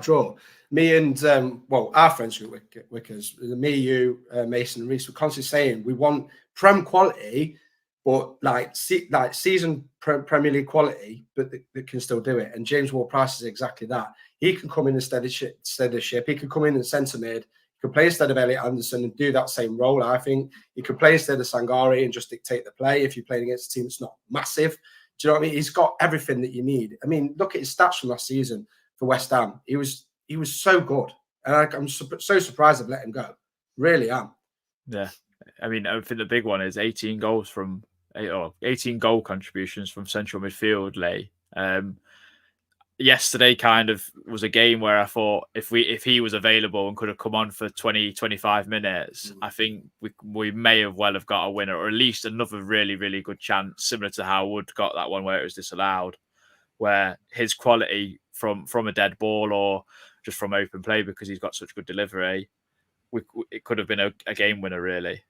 draw. Me and, our friends group, Wickers, me, you, Mason and Reese, were constantly saying we want Prem quality, but like season Premier League quality, but that can still do it. And James Ward-Prowse is exactly that. He can come in instead of ship. He can come in and centre mid. He could play instead of Elliot Anderson and do that same role, I think. He could play instead of Sangare and just dictate the play if you're playing against a team that's not massive. Do you know what I mean? He's got everything that you need. I mean, look at his stats from last season for West Ham. He was so good. And I'm so surprised I've let him go. Really am. Yeah. I mean, I think the big one is 18 goal contributions from central midfield, Lee. Yesterday kind of was a game where I thought if he was available and could have come on for 20, 25 minutes, I think we may have got a winner, or at least another really, really good chance, similar to how Wood got that one where it was disallowed, where his quality from a dead ball or just from open play, because he's got such good delivery, it could have been a game winner, really.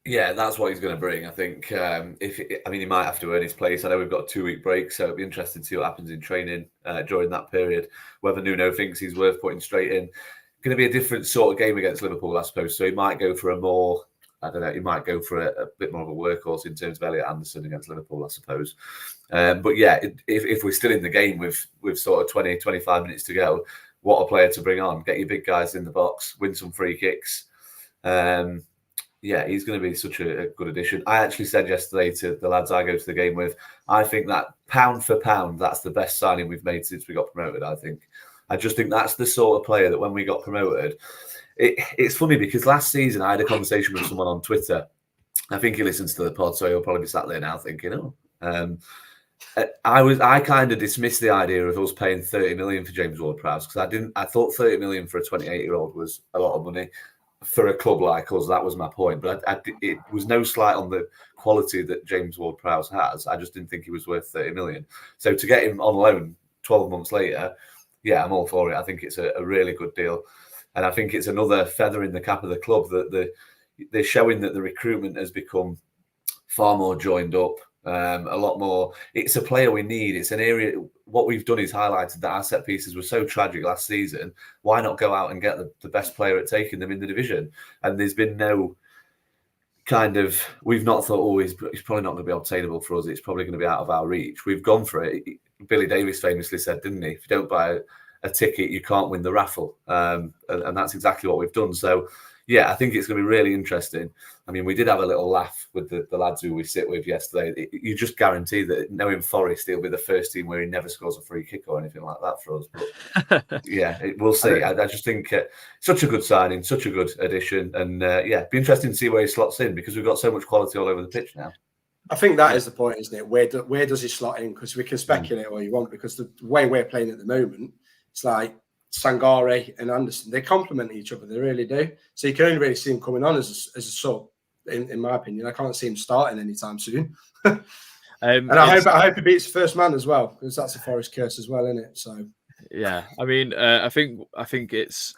Yeah, that's what he's going to bring. I think he might have to earn his place. I know we've got a 2-week break, so it'll be interesting to see what happens in training during that period. Whether Nuno thinks he's worth putting straight in. Going to be a different sort of game against Liverpool, I suppose. So he might go for he might go for a bit more of a workhorse in terms of Elliot Anderson against Liverpool, I suppose. But yeah, if we're still in the game with sort of 20, 25 minutes to go, what a player to bring on. Get your big guys in the box, win some free kicks. Yeah, he's going to be such a good addition. I actually said yesterday to the lads I go to the game with, I think that pound for pound, that's the best signing we've made since we got promoted, I just think that's the sort of player that when we got promoted, it's funny because last season I had a conversation with someone on Twitter. I think he listens to the pod, so he'll probably be sat there now thinking, I kind of dismissed the idea of us paying 30 million for James Ward-Prowse because I thought 30 million for a 28-year-old was a lot of money. For a club like us, that was my point. But it was no slight on the quality that James Ward-Prowse has. I just didn't think he was worth 30 million. So to get him on loan 12 months later, yeah, I'm all for it. I think it's a really good deal. And I think it's another feather in the cap of the club that they're showing that the recruitment has become far more joined up, a lot more. It's a player we need. It's an area. What we've done is highlighted that our set pieces were so tragic last season. Why not go out and get the best player at taking them in the division? And there's been no kind of, we've not thought, he's probably not going to be obtainable for us. It's probably going to be out of our reach. We've gone for it. Billy Davies famously said, didn't he? If you don't buy a ticket, you can't win the raffle. And that's exactly what we've done. So yeah, I think it's going to be really interesting. I mean, we did have a little laugh with the lads who we sit with yesterday. You just guarantee that knowing Forest, he'll be the first team where he never scores a free kick or anything like that for us. But yeah, we'll see. I just think such a good signing, such a good addition. And yeah, be interesting to see where he slots in because we've got so much quality all over the pitch now. I think that is the point, isn't it? Where does he slot in? Because we can speculate all you want, because the way we're playing at the moment, it's like Sangare and Anderson. They complement each other. They really do. So you can only really see him coming on as a sub, in my opinion. I can't see him starting anytime soon. And I hope he beats the first man as well, because that's a Forest curse as well, isn't it? So yeah, I mean, I think it's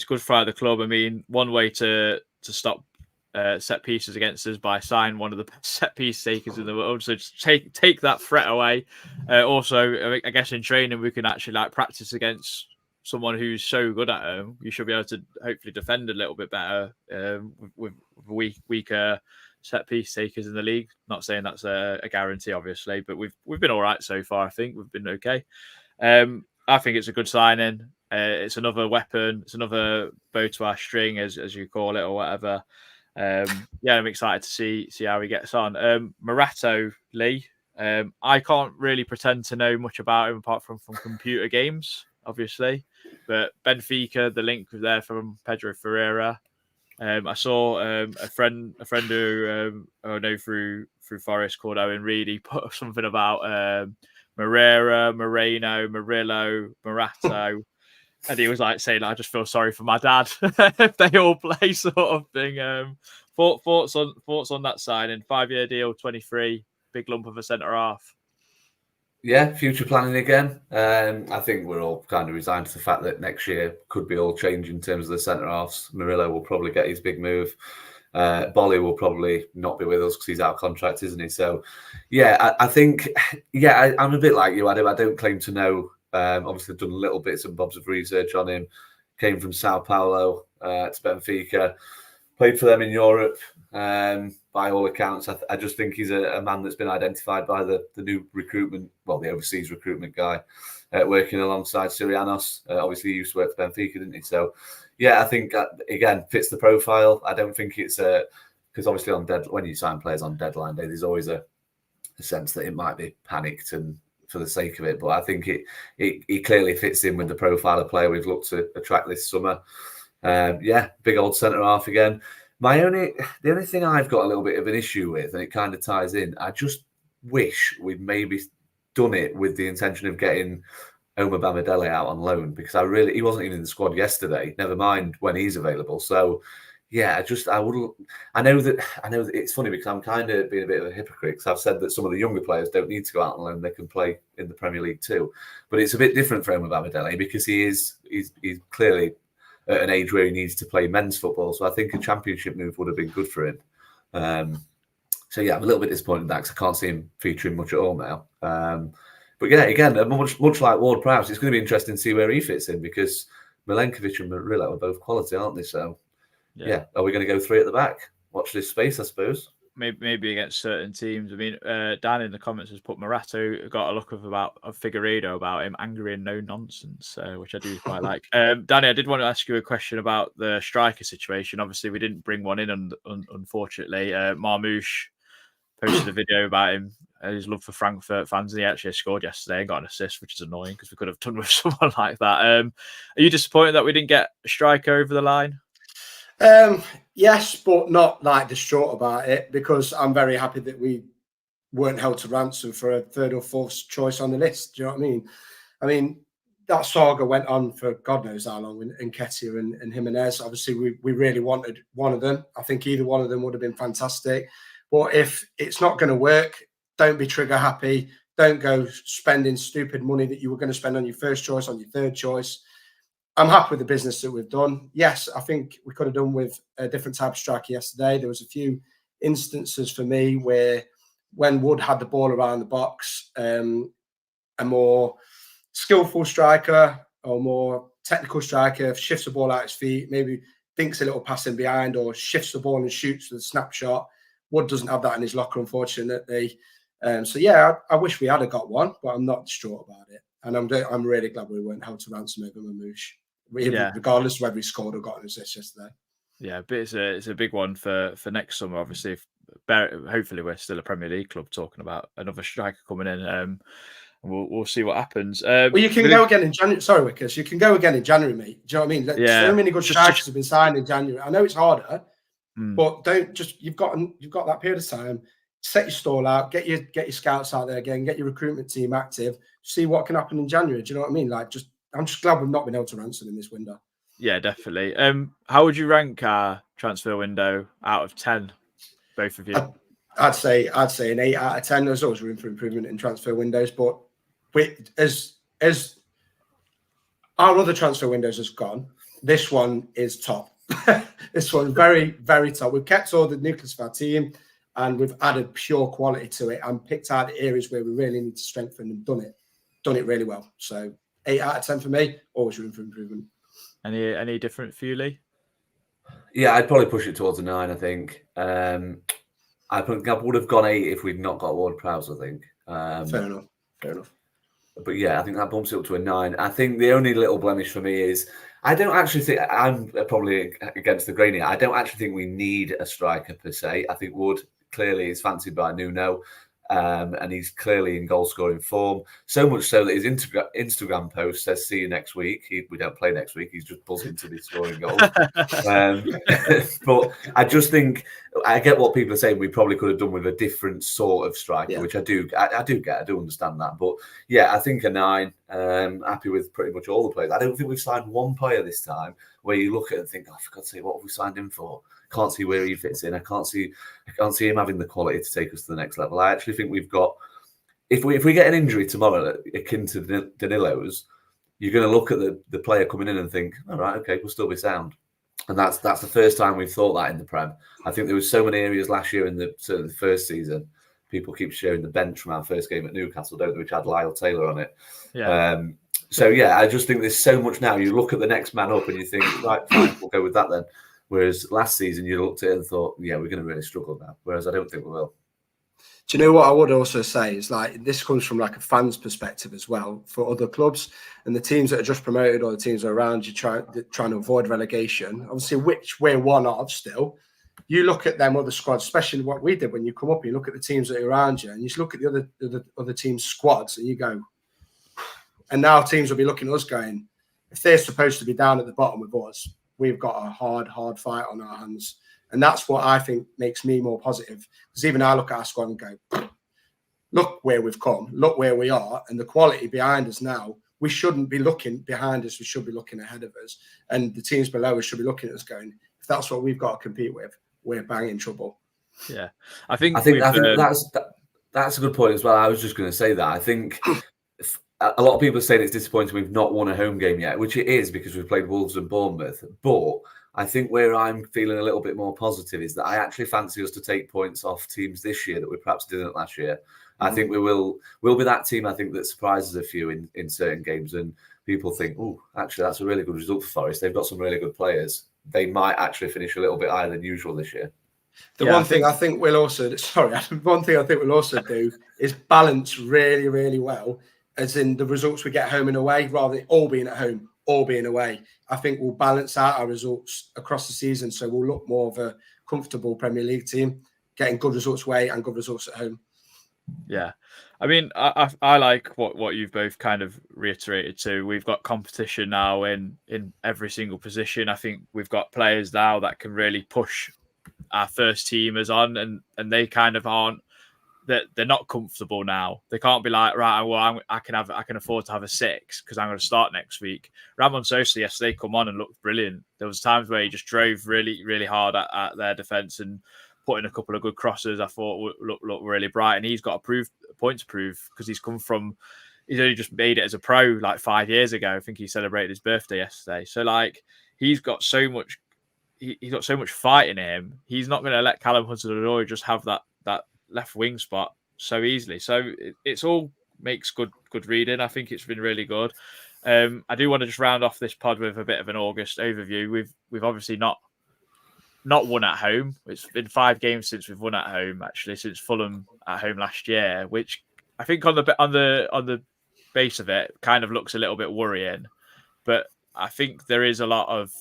good for the club. I mean, one way to stop set pieces against us by signing one of the best set piece takers in the world. So just take that threat away. Also, I guess in training we can actually like practice against someone who's so good at home. You should be able to hopefully defend a little bit better with weaker set piece takers in the league. Not saying that's a guarantee, obviously, but we've been all right so far. I think we've been okay. I think it's a good signing. It's another weapon. It's another bow to our string, as you call it, or whatever. Yeah, I'm excited to see how he gets on. Morata, Lee. I can't really pretend to know much about him apart from computer games, obviously. But Benfica, the link was there from Pedro Ferreira. I saw a friend who I know through Forest called Owen Reed. He put something about Moreno, Murillo, Morata. And he was like saying, I just feel sorry for my dad if they all play, sort of thing. Thoughts on that signing? 5-year deal, 23, big lump of a centre half. Yeah, future planning again. I think we're all kind of resigned to the fact that next year could be all change in terms of the centre halves. Murillo will probably get his big move. Bolly will probably not be with us because he's out of contract, isn't he? So, yeah, I think, I'm a bit like you, Adam. I don't claim to know. Obviously, I've done little bits and bobs of research on him. Came from Sao Paulo to Benfica. Played for them in Europe. By all accounts, I just think he's a man that's been identified by the new recruitment, well, the overseas recruitment guy, working alongside Sirianos. Obviously, he used to work for Benfica, didn't he? So, yeah, I think, again, fits the profile. I don't think it's because obviously when you sign players on deadline day, there's always a sense that it might be panicked and for the sake of it. But I think it clearly fits in with the profile of player we've looked to attract this summer. Big old centre half again. The only thing I've got a little bit of an issue with, and it kind of ties in, I just wish we'd maybe done it with the intention of getting Omar Bamidele out on loan, because he wasn't even in the squad yesterday, never mind when he's available. So yeah, I know that it's funny because I'm kind of being a bit of a hypocrite, because I've said that some of the younger players don't need to go out on loan, they can play in the Premier League too. But it's a bit different for Omar Bamidele because he's clearly at an age where he needs to play men's football. So I think a championship move would have been good for him. So yeah, I'm a little bit disappointed in that because I can't see him featuring much at all now. But yeah, again, much like Ward-Prowse, it's going to be interesting to see where he fits in, because Milenkovic and Murillo are both quality, aren't they? So yeah, are we going to go 3 at the back? Watch this space, I suppose. Maybe against certain teams. I mean, Dan in the comments has put Morata, got a look of Figueiredo about him, angry and no nonsense, which I do quite like. Danny, I did want to ask you a question about the striker situation. Obviously, we didn't bring one in, unfortunately. Marmouche posted a video about him, his love for Frankfurt fans, and he actually scored yesterday and got an assist, which is annoying because we could have done with someone like that. Are you disappointed that we didn't get a striker over the line? Yes, but not like distraught about it, because I'm very happy that we weren't held to ransom for a 3rd or 4th choice on the list. Do you know what I mean? I mean, that saga went on for God knows how long, and Nketiah and Jimenez. Obviously, we really wanted one of them. I think either one of them would have been fantastic. But if it's not going to work, don't be trigger happy. Don't go spending stupid money that you were going to spend on your 1st choice, on your 3rd choice. I'm happy with the business that we've done. Yes, I think we could have done with a different type of striker yesterday. There was a few instances for me where, when Wood had the ball around the box, a more skillful striker or more technical striker shifts the ball out his feet, maybe thinks a little pass in behind, or shifts the ball and shoots with a snapshot. Wood doesn't have that in his locker, unfortunately. So yeah, I wish we had got one, but I'm not distraught about it. And I'm really glad we weren't held to ransom over Mamouche, regardless of whether he scored or got an assist yesterday. Yeah, but it's a big one for next summer. Obviously, hopefully we're still a Premier League club talking about another striker coming in. We'll see what happens. Well, you can go again in January. Sorry, Wickers. You can go again in January, mate. Do you know what I mean? Yeah, So many good strikers have been signed in January. I know it's harder, but don't just you've got that period of time. Set your stall out, get your scouts out there again, get your recruitment team active, see what can happen in January. Do you know what I mean? Like, I'm just glad we've not been able to ransom in this window. Yeah, definitely. How would you rank our transfer window out of 10, both of you? I'd say an 8 out of 10. There's always room for improvement in transfer windows, but as our other transfer windows has gone, this one is top. This one very, very top. We've kept all the nucleus of our team, and we've added pure quality to it and picked out the areas where we really need to strengthen and done it really well. So 8 out of 10 for me. Always room for improvement. Any different for you, Lee? Yeah, I'd probably push it towards a 9. I think. I think I would have gone 8 if we'd not got Ward-Prowse. I think. Fair enough. But yeah, I think that bumps it up to a 9. I think the only little blemish for me is I don't actually think I'm probably against the grain here. I don't actually think we need a striker per se. I think Wood clearly is fancied by Nuno, and he's clearly in goal scoring form. So much so that his Instagram post says "See you next week." We don't play next week. He's just buzzing to be scoring goals. But I just think I get what people are saying. We probably could have done with a different sort of striker, which I do get. I do understand that. But yeah, I think a 9. Happy with pretty much all the players. I don't think we've signed one player this time where you look at it and think, "Oh, for God's sake, what have we signed him for?" Can't see where he fits in. I can't see him having the quality to take us to the next level. I actually think we've got. If we get an injury tomorrow akin to Danilo's, you're going to look at the player coming in and think, all right, okay, we'll still be sound. And that's the first time we've thought that in the Prem. I think there was so many areas last year in the first season. People keep sharing the bench from our first game at Newcastle, don't they, which had Lyle Taylor on it. Yeah. So yeah, I just think there's so much now. You look at the next man up and you think, right, fine, we'll go with that then. Whereas last season you looked at it and thought, yeah, we're going to really struggle now. Whereas I don't think we will. Do you know what I would also say is like this comes from like a fan's perspective as well for other clubs and the teams that are just promoted or the teams that are around you trying to avoid relegation. Obviously, which we're one of still. You look at them other squads, especially what we did when you come up. You look at the teams that are around you, and you just look at the other teams' squads, and you go. And now teams will be looking at us going, if they're supposed to be down at the bottom with us, we've got a hard fight on our hands. And that's what I think makes me more positive. Because even I look at our squad and go, look where we've come, look where we are, and the quality behind us now. We shouldn't be looking behind us. We should be looking ahead of us. And the teams below us should be looking at us going, if that's what we've got to compete with, we're bang in trouble. Yeah. I think that's a good point as well. I was just going to say that. I think a lot of people are saying it's disappointing we've not won a home game yet, which it is because we've played Wolves and Bournemouth. But I think where I'm feeling a little bit more positive is that I actually fancy us to take points off teams this year that we perhaps didn't last year. I think we'll be that team, I think, that surprises a few in certain games. And people think, oh, actually, that's a really good result for Forest. They've got some really good players. They might actually finish a little bit higher than usual this year. One thing I think we'll also do is balance really, really well, as in the results we get home and away, rather than all being at home, all being away. I think we'll balance out our results across the season, so we'll look more of a comfortable Premier League team, getting good results away and good results at home. Yeah, I mean, I like what you've both kind of reiterated too. We've got competition now in every single position. I think we've got players now that can really push our first teamers on, and they kind of aren't. They're not comfortable now. They can't be like, right, well, I can afford to have a 6 because I'm going to start next week. Ramon Sosa yesterday come on and looked brilliant. There was times where he just drove really, really hard at their defence and put in a couple of good crosses. I thought look really bright, and he's got a point to prove because he's only just made it as a pro like 5 years ago. I think he celebrated his birthday yesterday. So like he's got so much fight in him. He's not going to let Callum HudsonOdoi just have that left wing spot so easily. So it's all makes good reading. I think it's been really good. I do want to just round off this pod with a bit of an August overview. We've obviously not won at home. It's been 5 games since we've won at home, actually, since Fulham at home last year, which I think on the base of it kind of looks a little bit worrying. But I think there is a lot of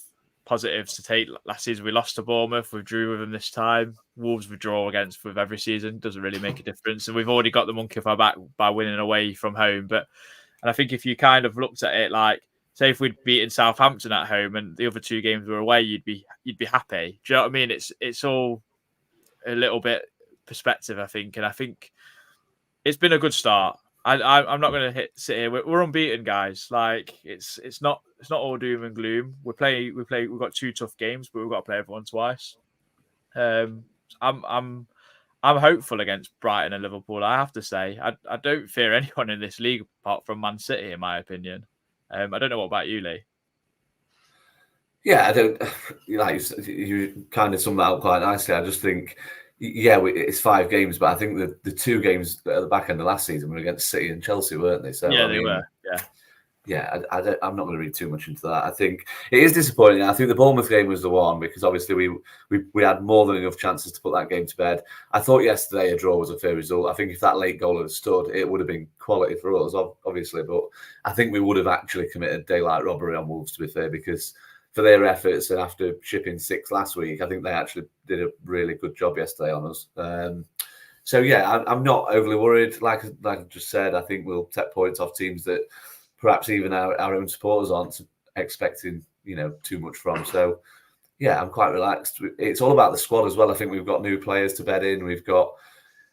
positives to take. Last season we lost to Bournemouth, we drew with them this time. Wolves we draw against with every season, doesn't really make a difference. And we've already got the monkey off our back by winning away from home. And I think if you kind of looked at it like, say if we'd beaten Southampton at home and the other 2 games were away, you'd be happy. Do you know what I mean? It's all a little bit perspective, I think, and I think it's been a good start. I'm not going to sit here. We're unbeaten, guys. Like it's not all doom and gloom. We've got 2 tough games, but we've got to play everyone twice. I'm hopeful against Brighton and Liverpool. I have to say, I don't fear anyone in this league apart from Man City, in my opinion. I don't know what about you, Lee. Yeah, I don't. Like you kind of summed that up quite nicely. I just think. Yeah, it's 5 games, but I think the 2 games at the back end of last season were against City and Chelsea, weren't they? So yeah, they were. Yeah, I'm not going to read too much into that. I think it is disappointing. I think the Bournemouth game was the one because obviously we had more than enough chances to put that game to bed. I thought yesterday a draw was a fair result. I think if that late goal had stood, it would have been quality for us, obviously. But I think we would have actually committed daylight robbery on Wolves, to be fair, because for their efforts and after shipping 6 last week, I think they actually did a really good job yesterday on us. So yeah, I'm not overly worried. Like I just said, I think we'll take points off teams that perhaps even our own supporters aren't expecting, too much from. So yeah, I'm quite relaxed. It's all about the squad as well. I think we've got new players to bed in. We're going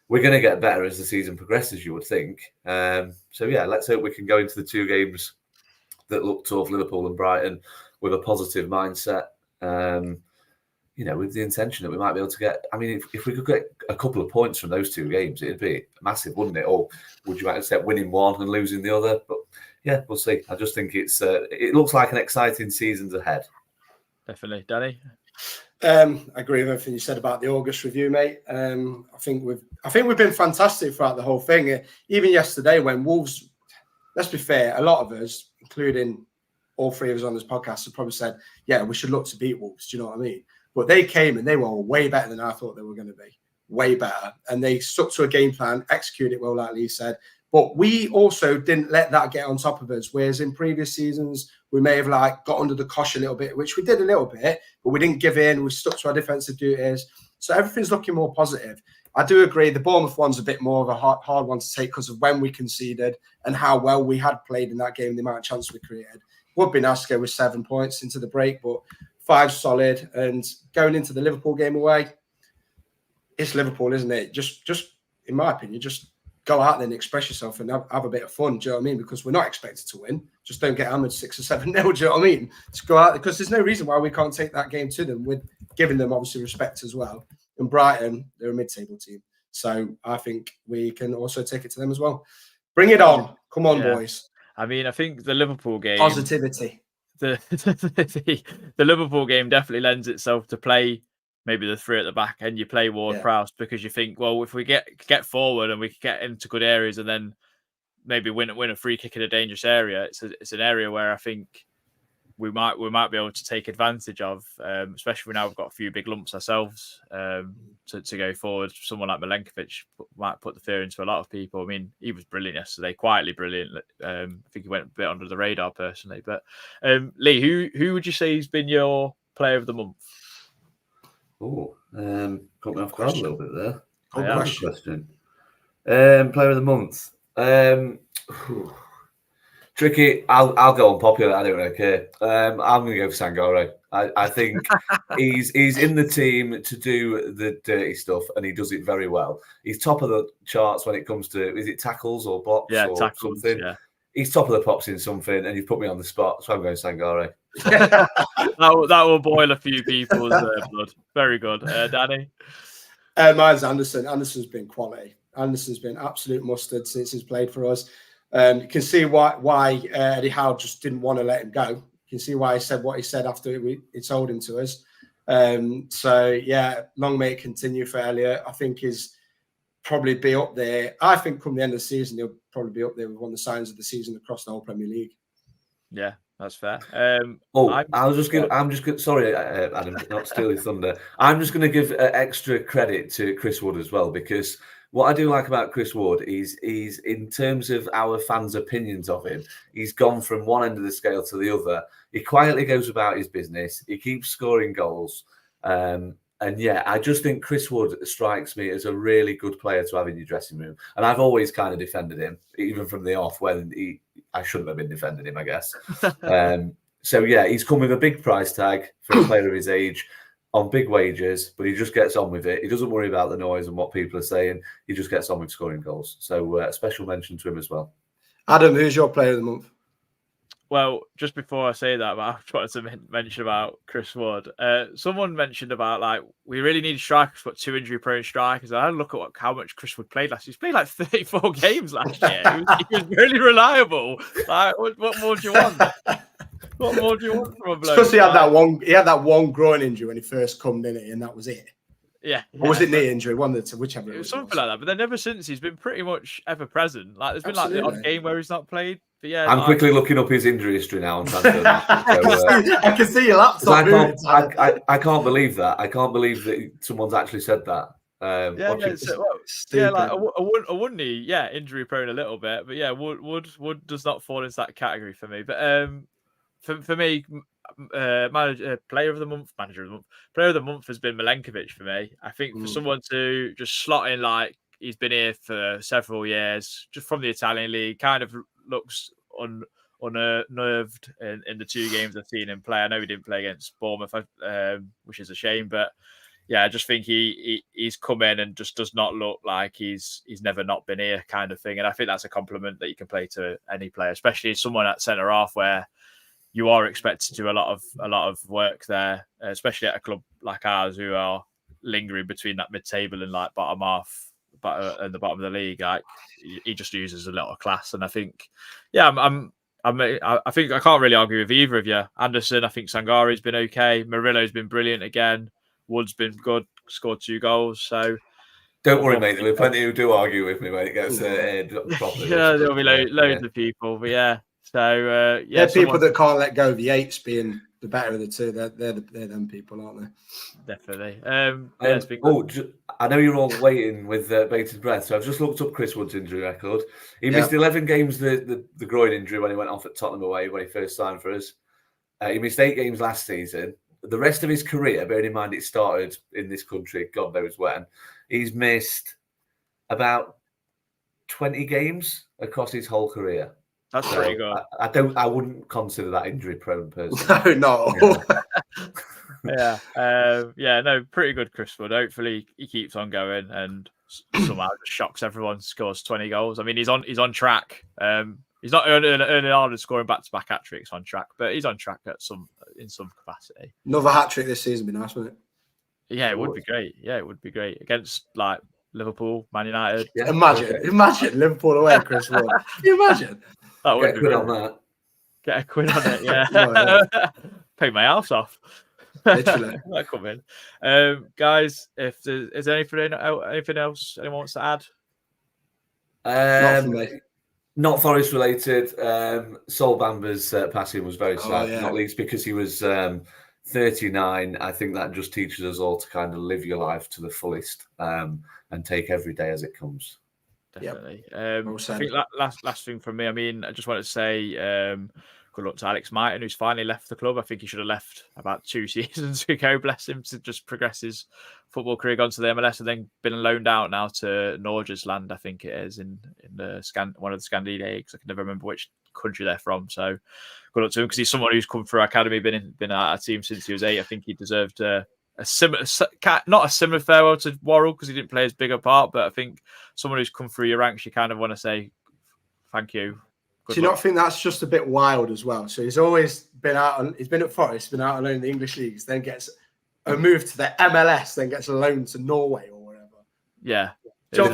to get better as the season progresses, you would think. So yeah, let's hope we can go into the 2 games that look tough, Liverpool and Brighton, with a positive mindset, with the intention that we might be able to get. I mean, if we could get a couple of points from those 2 games, it'd be massive, wouldn't it? Or would you accept winning one and losing the other? But yeah, we'll see. I just think it looks like an exciting season ahead. Definitely, Danny. I agree with everything you said about the August review, mate. I think we've been fantastic throughout the whole thing. Even yesterday, when Wolves, let's be fair, a lot of us, including all 3 of us on this podcast, have probably said, yeah, we should look to beat Wolves. Do you know what I mean? But they came and they were way better than I thought they were going to be. Way better. And they stuck to a game plan, executed it well, like Lee said. But we also didn't let that get on top of us. Whereas in previous seasons, we may have got under the cosh a little bit, which we did a little bit, but we didn't give in. We stuck to our defensive duties. So everything's looking more positive. I do agree the Bournemouth one's a bit more of a hard one to take because of when we conceded and how well we had played in that game, the amount of chances we created. Would be nice to go with 7 points into the break, but 5 solid. And going into the Liverpool game away, it's Liverpool, isn't it? Just in my opinion, just go out there and express yourself and have a bit of fun. Do you know what I mean? Because we're not expected to win. Just don't get hammered 6 or 7-0. Do you know what I mean? Just go out, because there's no reason why we can't take that game to them, with giving them obviously respect as well. And Brighton, they're a mid-table team. So I think we can also take it to them as well. Bring it on. Come on, boys. I mean, I think the Liverpool game... Positivity. The Liverpool game definitely lends itself to play maybe the 3 at the back and you play Ward-Prowse, because you think, well, if we get forward and we can get into good areas and then maybe win a free kick in a dangerous area, it's an area where I think we might be able to take advantage of, especially now we've got a few big lumps ourselves to go forward. Someone like Milenkovic might put the fear into a lot of people. I mean, he was brilliant yesterday, quietly brilliant. I think he went a bit under the radar personally. But Lee, who would you say has been your player of the month? Oh, caught me off guard a little bit there. Good question. Player of the month. Tricky. I'll go unpopular. I don't really care. I'm going to go for Sangare. I think he's in the team to do the dirty stuff, and he does it very well. He's top of the charts when it comes to, is it tackles or blocks or tackles, something? Yeah. He's top of the pops in something, and you've put me on the spot, so I'm going Sangare. that will boil a few people's blood. Very good. Danny? Mine's Anderson. Anderson's been quality. Anderson's been absolute mustard since he's played for us. You can see why Eddie Howe just didn't want to let him go. You can see why he said what he said after he told him to us. So, yeah, long may it continue for Elliot. I think he's probably be up there. I think come the end of the season, he'll probably be up there with one of the signs of the season across the whole Premier League. Yeah, that's fair. Sorry, Adam, not stealing thunder. I'm just going to give extra credit to Chris Wood as well, because What I do like about Chris Wood is in terms of our fans' opinions of him, he's gone from one end of the scale to the other. He quietly goes about his business. He keeps scoring goals. And yeah, I just think Chris Wood strikes me as a really good player to have in your dressing room. And I've always kind of defended him, even from the off when I shouldn't have been defending him, I guess. So yeah, he's come with a big price tag for a player of his age, on big wages, but he just gets on with it. He doesn't worry about the noise and what people are saying. He just gets on with scoring goals. So a special mention to him as well. Adam, who's your player of the month? Well, just before I say that, I just wanted to mention about Chris Wood. Someone mentioned about, like, we really need strikers, but 2 injury-prone strikers. I look at how much Chris Wood played last year. He's played like 34 games last year. He was really reliable. Like, what more do you want? What more do you want from a bloke? Because he had that one groin injury when he first come, didn't he? And that was it. Yeah. Or was it knee injury? One of the two, whichever. It was something like that. But then ever since, he's been pretty much ever present. Like, there's been like the odd game where he's not played. But yeah, I'm quickly looking up his injury history now on transfer. I can see your laptop. I can't believe that. I can't believe that someone's actually said that. Like a one knee, injury prone a little bit, but yeah, Wood does not fall into that category for me. But for me, player of the month has been Milenkovic for me. I think for someone to just slot in, like, he's been here for several years, just from the Italian league, kind of looks unnerved in the 2 games I've seen him play. I know he didn't play against Bournemouth, which is a shame, but yeah, I just think he's come in and just does not look like he's never not been here, kind of thing. And I think that's a compliment that you can play to any player, especially someone at centre half where you are expected to do a lot of work there, especially at a club like ours who are lingering between that mid-table and like bottom half, and the bottom of the league. Like, he just uses a lot of class, and I think, I think I can't really argue with either of you. Anderson, I think Sangari's been okay. Murillo's been brilliant again. Wood's been good, scored 2 goals. So don't worry, mate. There'll be plenty who do argue with me when it gets aired properly. Yeah, there'll be loads of people, but yeah. So they're people that can't let go of the Yates being the better of the two. They're them people, aren't they? Definitely. I know you're all waiting with bated breath, so I've just looked up Chris Wood's injury record. He missed 11 games, the groin injury when he went off at Tottenham away when he first signed for us. He missed 8 games last season. The rest of his career, bearing in mind it started in this country, God knows when, he's missed about 20 games across his whole career. That's pretty good. I wouldn't consider that injury prone person. No. No, pretty good, Chris Wood. Hopefully he keeps on going and somehow just shocks everyone, scores 20 goals. I mean, he's on track. He's not earning hard and scoring back-to-back hat-tricks on track, but he's on track in some capacity. Another hat-trick this season would be nice, wouldn't it? Yeah, it would be great. Yeah, it would be great against like Liverpool, Man United. Yeah, imagine Liverpool away, Chris Wood. Can you imagine? That would be good on that. Get a quid on it, yeah. Pay my house off. Literally. That come in. Guys, is there anything else anyone wants to add? Not for me. Not Forest related. Sol Bamba's passing was very sad, not least because he was 39. I think that just teaches us all to kind of live your life to the fullest and take every day as it comes. Definitely. I think last thing from me. I mean, I just wanted to say good luck to Alex Myton, who's finally left the club. I think he should have left about 2 seasons ago. Bless him, to just progress his football career, gone to the MLS, and then been loaned out now to Norgesland, I think it is, in one of the Scandinavian leagues. I can never remember which country they're from. So good luck to him, because he's someone who's come through our academy, been at our team since he was 8. I think he deserved not a similar farewell to Worrell, because he didn't play as big a part, but I think someone who's come through your ranks, you kind of want to say thank you. Do you not think that's just a bit wild as well? So he's always been out. He's been at Forest, been out alone in the English leagues, then gets a move to the MLS, then gets a loan to Norway or whatever. Yeah. The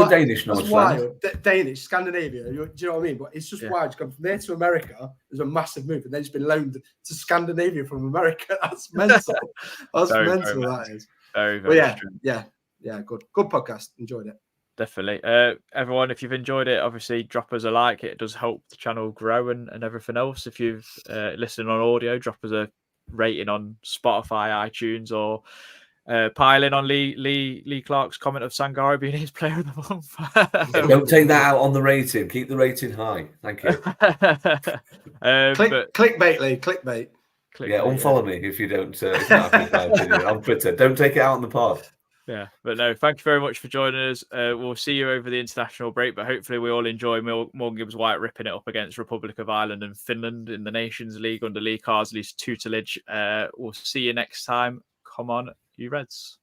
Danish North wild. Danish, Scandinavia. Do you know what I mean? But it's just wild. To come from there to America, there's a massive move, and then he's been loaned to Scandinavia from America. That's mental. That's very, mental. Very that is. Very, very. Yeah. Good podcast. Enjoyed it. Definitely. Everyone, if you've enjoyed it, obviously drop us a like. It does help the channel grow and everything else. If you've listened on audio, drop us a rating on Spotify, iTunes, or piling on Lee Clark's comment of Sangare being his player of the month. Don't take that out on the rating. Keep the rating high. Thank you. Clickbait, Lee. Clickbait. Yeah, unfollow me if you don't. If you're not happy with my opinion on Twitter. Don't take it out on the pod. Yeah, but no, thank you very much for joining us. We'll see you over the international break, but hopefully we all enjoy Morgan Gibbs White ripping it up against Republic of Ireland and Finland in the Nations League under Lee Carsley's tutelage. We'll see you next time. Come on, you Reds.